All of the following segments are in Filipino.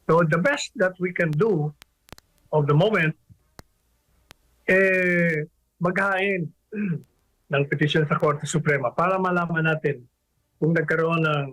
So the best that we can do of the moment, maghain ng petition sa Korte Suprema para malaman natin kung nagkaroon ng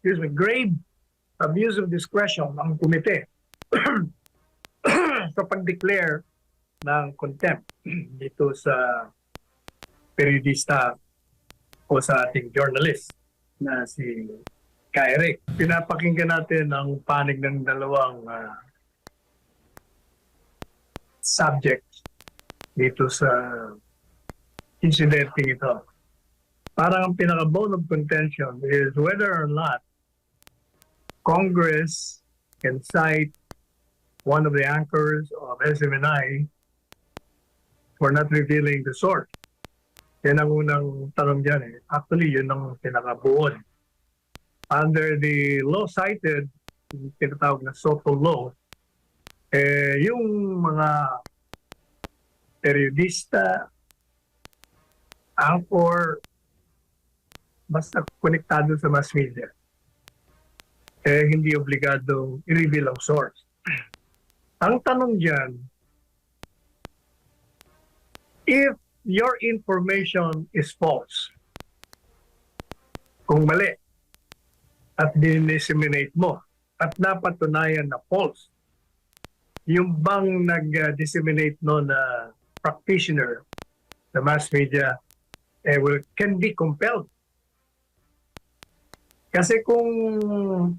excuse me, grave abuse of discretion ng komite sa pag-declare ng contempt dito sa periodista o sa ating journalist na si Eric. Pinapakinggan natin ang panig ng dalawang subjects dito sa incident ito. Parang ang pinaka-bone of contention is whether or not Congress can cite one of the anchors of SMNI for not revealing the source. Yan ang unang tanong dyan eh. Actually, yun ang pinaka-buod. Under the law cited, tinatawag na Soto Law, yung mga periodista, anchor, basta konektado sa mass media, hindi obligado i-reveal ang source. Ang tanong dyan, if your information is false, kung mali, at din-disseminate mo, at napatunayan na false, yung bang nag-disseminate no na practitioner, the mass media, can be compelled. Kasi kung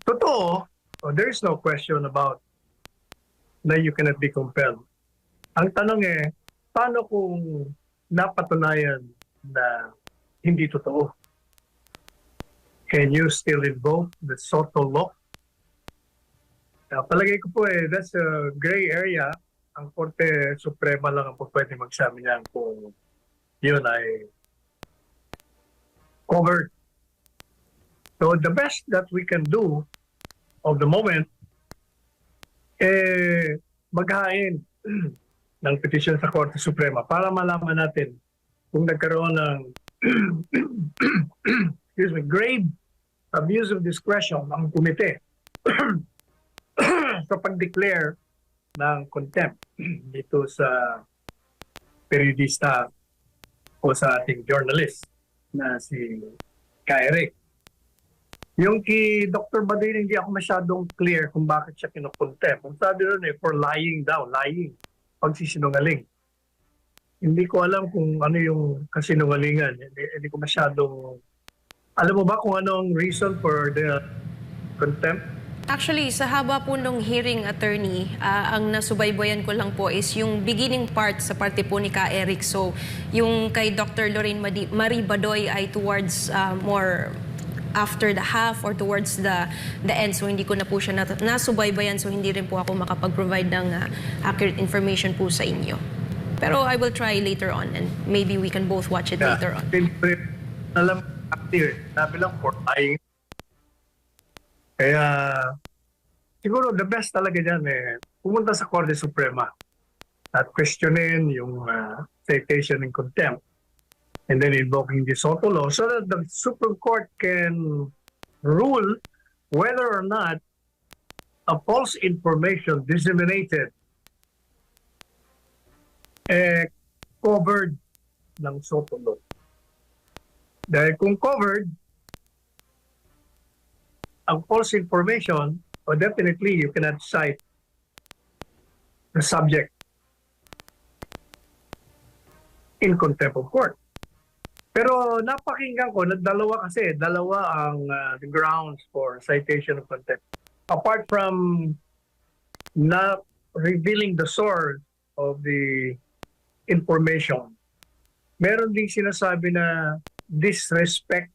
totoo, there is no question about na you cannot be compelled. Ang tanong paano kung napatunayan na hindi totoo? Can you still invoke the Soto Law? Palagay ko po that's a gray area. Ang Korte Suprema lang ang po pwede magsabi niyan kung yun ay covered. So the best that we can do of the moment, maghain ng petition sa Korte Suprema para malaman natin kung nagkaroon ng excuse me, grave abuse of discretion ng komite sa pag-declare ng contempt dito sa periodista o sa ating journalist na si Eric. Yung kay Dr. Badoy, hindi ako masyadong clear kung bakit siya kinukontempt. Ang sabi ron for lying daw, lying, pagsisinungaling. Hindi ko alam kung ano yung kasinungalingan. Hindi ko masyadong... Alam mo ba kung ano ang reason for the contempt? Actually, sa haba po nung hearing, attorney, ang nasubaybayan ko lang po is yung beginning part sa parte po ni Eric. So, yung kay Dr. Lorraine Marie Badoy ay towards more after the half or towards the end. So, hindi ko na po siya nasubaybayan. So, hindi rin po ako makapag-provide ng accurate information po sa inyo. Pero I will try later on and maybe we can both watch it later on. Alam, sabi lang for lying. Kaya, siguro the best talaga dyan pumunta sa Korte Suprema at questionin yung citation and contempt and then invoking the Soto Law so that the Supreme Court can rule whether or not a false information disseminated covered ng Soto Law. Dahil kung covered, ang false information, definitely you cannot cite the subject in contempt of court. Pero napakinggan ko na dalawa ang the grounds for citation of contempt. Apart from not revealing the source of the information, meron ding sinasabi na disrespect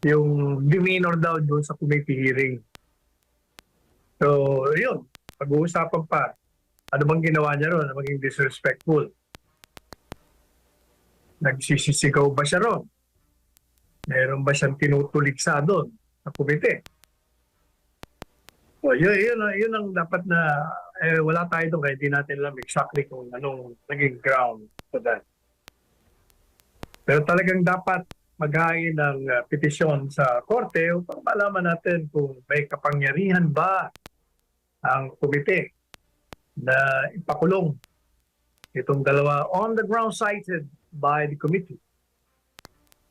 yung demeanor daw doon sa committee hearing. So, yun. Pag-uusapan pa. Ano bang ginawa niya ron na maging disrespectful? Nagsisisigaw ba siya ron? Meron ba siyang tinutuligsa doon sa committee? So, yun ang dapat na wala tayo doon kaya hindi natin alam exactly kung anong naging ground for that. Pero talagang dapat maghain ng petisyon sa korte upang malaman natin kung may kapangyarihan ba ang komite na ipakulong itong dalawa on the ground cited by the committee.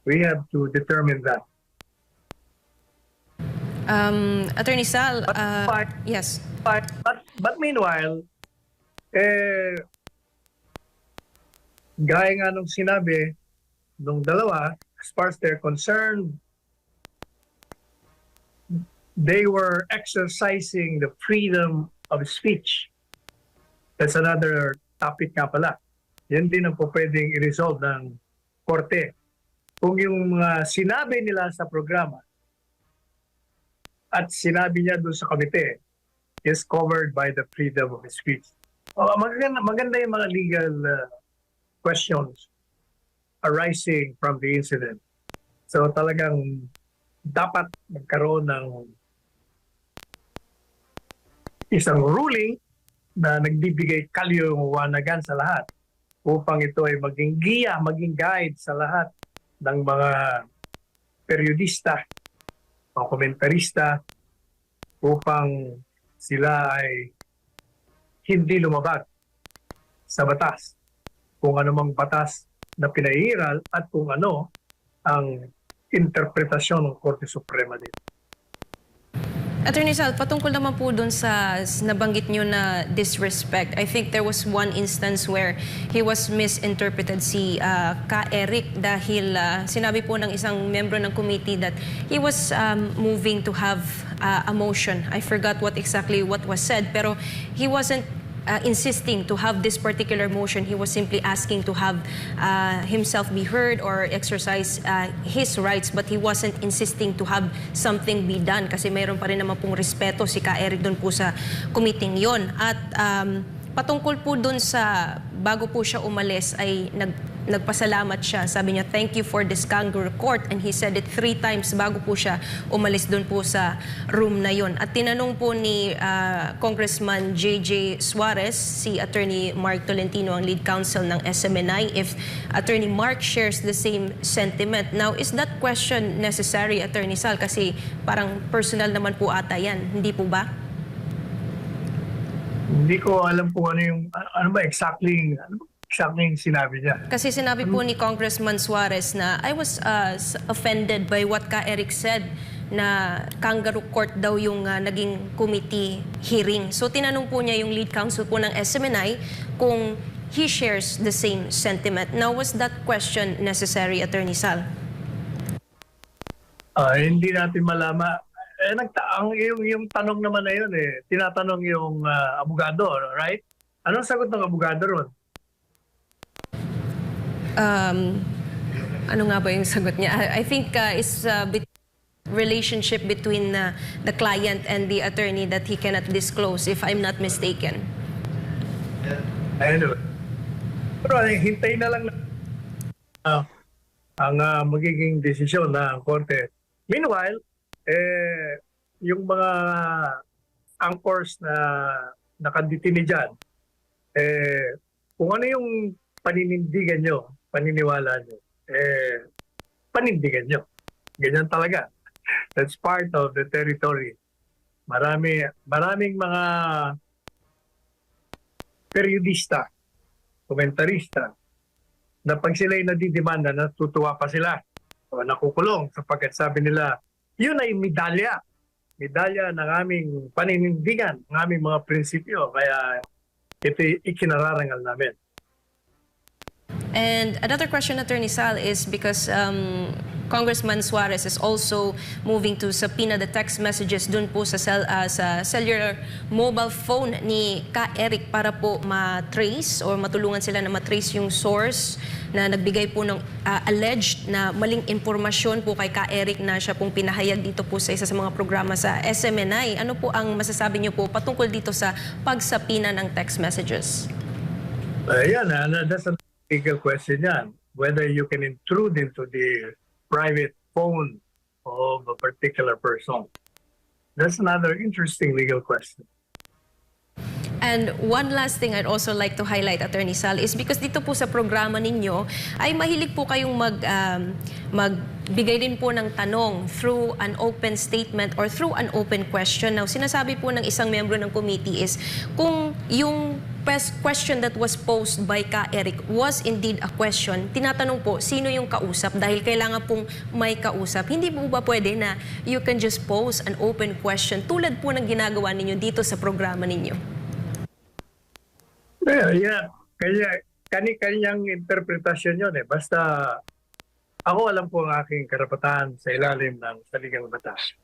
We have to determine that. Attorney Sal, But- yes. But meanwhile, gaya nga nung sinabi nung dalawa, as far as they're concerned, they were exercising the freedom of speech. That's another topic nga pala. Yan din ang po pwedeng i-resolve ng korte. Kung yung sinabi nila sa programa at sinabi niya doon sa komite is covered by the freedom of speech. Maganda yung mga legal questions arising from the incident. So talagang dapat magkaroon ng isang ruling na nagbibigay kaliwanagan sa lahat upang ito ay maging giya, maging guide sa lahat ng mga periodista, mga komentarista upang sila ay hindi lumabag sa batas. Kung ano mang batas na pinairal at kung ano ang interpretasyon ng Korte Suprema dito. Attorney Sal, patungkol naman po dun sa nabanggit nyo na disrespect. I think there was one instance where he was misinterpreted si Ka Eric dahil sinabi po ng isang membro ng committee that he was moving to have a motion. I forgot what was said, pero he wasn't insisting to have this particular motion. He was simply asking to have himself be heard or exercise his rights, but he wasn't insisting to have something be done kasi mayroon pa rin naman pong respeto si Ka Eric doon po sa committee yon. At patungkol po doon sa bago po siya umalis ay nagpasalamat siya. Sabi niya, thank you for this kangaroo court. And he said it 3 times bago po siya umalis doon po sa room na yon. At tinanong po ni Congressman J.J. Suarez, si Attorney Mark Tolentino, ang lead counsel ng SMNI, if Attorney Mark shares the same sentiment. Now, is that question necessary, Attorney Sal? Kasi parang personal naman po ata yan. Hindi po ba? Hindi ko alam kung ano ba exactly yung sinabi niya. Kasi sinabi po ni Congressman Suarez na I was offended by what Ka Eric said na kangaroo court daw yung naging committee hearing. So tinanong po niya yung lead counsel po ng SMNI kung he shares the same sentiment. Now, was that question necessary, Attorney Sal? Hindi natin malama. Yung tanong naman na yun tinatanong yung abogado, right? Anong sagot ng abogado ron? Ano nga ba yung sagot niya? I think it's relationship between the client and the attorney that he cannot disclose, if I'm not mistaken. Anyway. Pero hintay na lang ang magiging desisyon ng korte. Meanwhile, yung mga anchors na nakadetini dyan, kung ano yung paninindigan nyo, paniniwala nyo, panindigan nyo. Ganyan talaga. That's part of the territory. Maraming mga periodista, komentarista, na pag sila'y nadidemanda, natutuwa pa sila o nakukulong sapagkat sabi nila, yun ay medalya. Medalya ng aming paninindigan, ng aming mga prinsipyo. Kaya ito ikinararangal namin. And another question, Attorney Sal, is because Congressman Suarez is also moving to subpoena the text messages dun po sa cellular mobile phone ni Ka Eric para po ma-trace or matulungan sila na ma-trace yung source na nagbigay po ng alleged na maling impormasyon po kay Ka Eric na siya pong pinahayag dito po sa isa sa mga programa sa SMNI. Ano po ang masasabi niyo po patungkol dito sa pagsapina ng text messages? Ayan, that's a legal question yan. Whether you can intrude into the private phone of a particular person. That's another interesting legal question. And one last thing I'd also like to highlight, Attorney Sal, is because dito po sa programa ninyo ay mahilig po kayong magbigay din po ng tanong through an open statement or through an open question. Now, sinasabi po ng isang membro ng committee is kung yung question that was posed by Ka Eric was indeed a question, tinatanong po sino yung kausap dahil kailangan pong may kausap. Hindi po ba pwede na you can just pose an open question tulad po ng ginagawa ninyo dito sa programa ninyo? Yeah. Kaya kani-kanyang interpretasyon yun eh. Basta ako alam po ang aking karapatan sa ilalim ng saligang batas.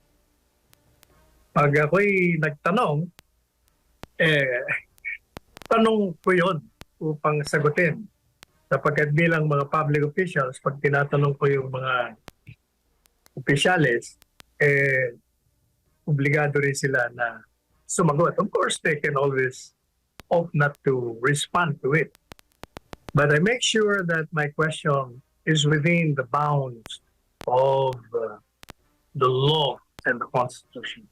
Pag ako'y nagtanong, tanong ko yun upang sagutin. Sapagkat bilang mga public officials, pag tinatanong ko yung mga opisyales, obligado rin sila na sumagot. Of course, they can always opt not to respond to it. But I make sure that my question is within the bounds of the law and the Constitution.